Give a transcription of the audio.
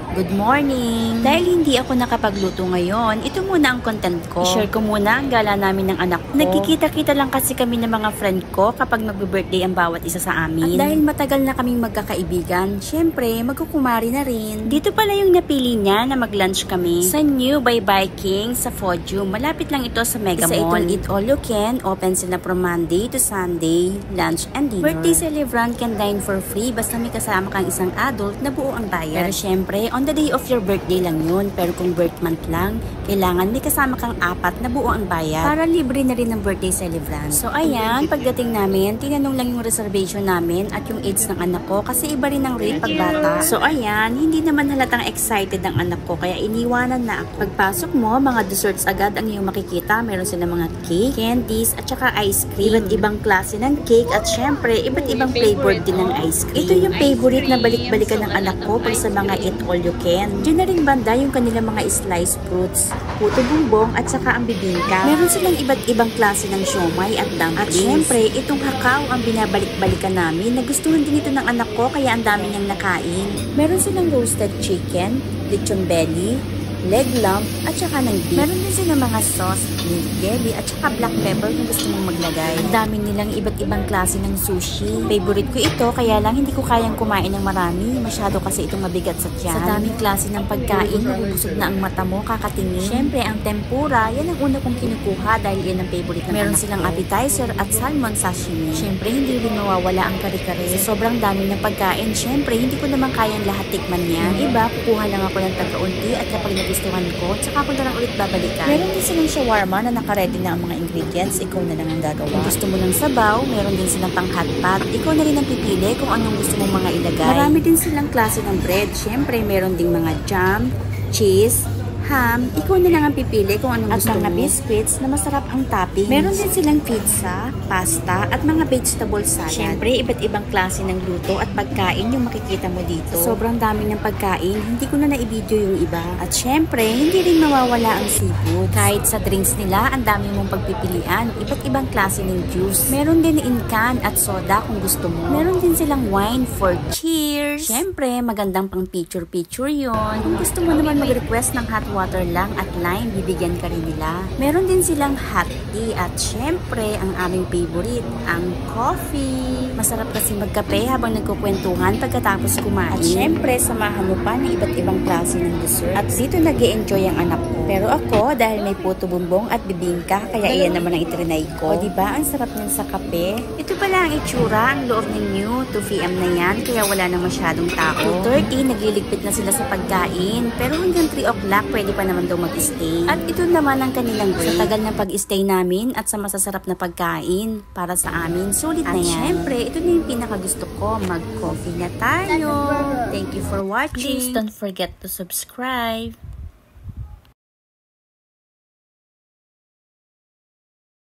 Good morning! Dahil hindi ako nakapagluto ngayon, ito muna ang content ko. I-share ko muna ang gala namin ng anak ko. Nagkikita-kita lang kasi kami ng mga friend ko kapag magbe-birthday ang bawat isa sa amin. At dahil matagal na kaming magkakaibigan, syempre magkukumari na rin. Dito pala yung napili niya na mag-lunch kami sa New by Viking sa Podium. Malapit lang ito sa Mega Mall. Isa itong eat all you can, open sila from Monday to Sunday, lunch and dinner. Birthday celebrant can dine for free basta may kasama kang isang adult na buo ang bayad. Pero syempre, on the day of your birthday lang yun. Pero kung birth month lang, kailangan may kasama kang 4 na buo ang bayad para libre na rin ng birthday celebrant. So ayan, pagdating namin, tinanong lang yung reservation namin at yung age ng anak ko kasi iba rin ang rate pag bata. So ayan, hindi naman halatang excited ang anak ko kaya iniwanan na ako. Pagpasok mo, mga desserts agad ang iyong makikita. Meron sila mga cake, candies, at saka ice cream. Iba't ibang klase ng cake at syempre, iba't ibang flavor din ng ice cream. Ito yung favorite na balik-balikan ng anak ko pag sa mga eat all you can. Diyan na rin banda yung kanilang mga sliced fruits, puto bumbong at saka ang bibingka. Meron silang iba't ibang klase ng siomay at dumplings. At syempre, itong hakaw ang binabalik-balikan namin. Nagustuhan din ito ng anak ko kaya ang dami niyang nakain. Meron silang roasted chicken, lechon belly, leg lump, at saka ng beef. Meron din sila mga sauce, beef jelly, at saka black pepper kung gusto mong maglagay. Ang dami nilang iba't ibang klase ng sushi. Favorite ko ito, kaya lang hindi ko kayang kumain ng marami. Masyado kasi itong mabigat sa tiyan. Sa daming klase ng pagkain, mabubusog na ang mata mo kakatingin. Syempre, ang tempura, yan ang una kong kinukuha dahil yan ang favorite ng meron silang appetizer at salmon sashimi. Syempre, hindi rin mawawala ang kare-kare. Sa sobrang dami ng pagkain, syempre, hindi ko naman kayang lahat tikman yan. Yung iba, kukuha lang ako ng taga-unti at kapag gustuhan ko, tsaka ko na lang ulit babalikan. Meron din silang shawarma na nakaready na ang mga ingredients, ikaw na lang ang gagawa. Kung gusto mo ng sabaw, meron din silang pang hotpot, ikaw na rin ang pipili kung anong gusto mong mga ilagay. Marami din silang klase ng bread, syempre meron ding mga jam, cheese, ham, ikaw na lang ang pipili kung anong gusto mo. At mga biscuits na masarap ang toppings. Meron din silang pizza, pasta, at mga vegetable salad. Siyempre, iba't ibang klase ng luto at pagkain yung makikita mo dito. Sobrang dami ng pagkain, hindi ko na na-video yung iba. At syempre, hindi rin mawawala ang seafood. Kahit sa drinks nila, ang dami mong pagpipilian. Iba't ibang klase ng juice. Meron din in-can at soda kung gusto mo. Meron din silang wine for cheers. Syempre, magandang pang picture-picture yon. Kung gusto mo naman mag-request ng hot water lang at lime, bibigyan ka rin nila. Meron din silang hot tea at syempre, ang aming favorite, ang coffee. Masarap kasi magkape habang nagkukwentuhan pagkatapos kumain. At syempre, samahan mo pa ng iba't ibang klase ng dessert. At dito nag-e-enjoy ang anak ko. Pero ako, dahil may puto bumbong at bibingka, kaya iyan naman ang itrinay ko. O diba, ang sarap niyan sa kape. Ito pala ang itsura, ang loob ng New, 2 PM na yan, kaya wala na masyadong tao. 2:30, nagliligpit na sila sa pagkain. Pero hanggang 3 o'clock, pwede pa naman daw mag-stay. At ito naman ang kanilang break. Sa tagal ng pag-stay namin at sa masasarap na pagkain para sa amin, sulit na yan. At syempre, ito na yung pinakagusto ko, mag-coffee na tayo. Thank you for watching. Please don't forget to subscribe.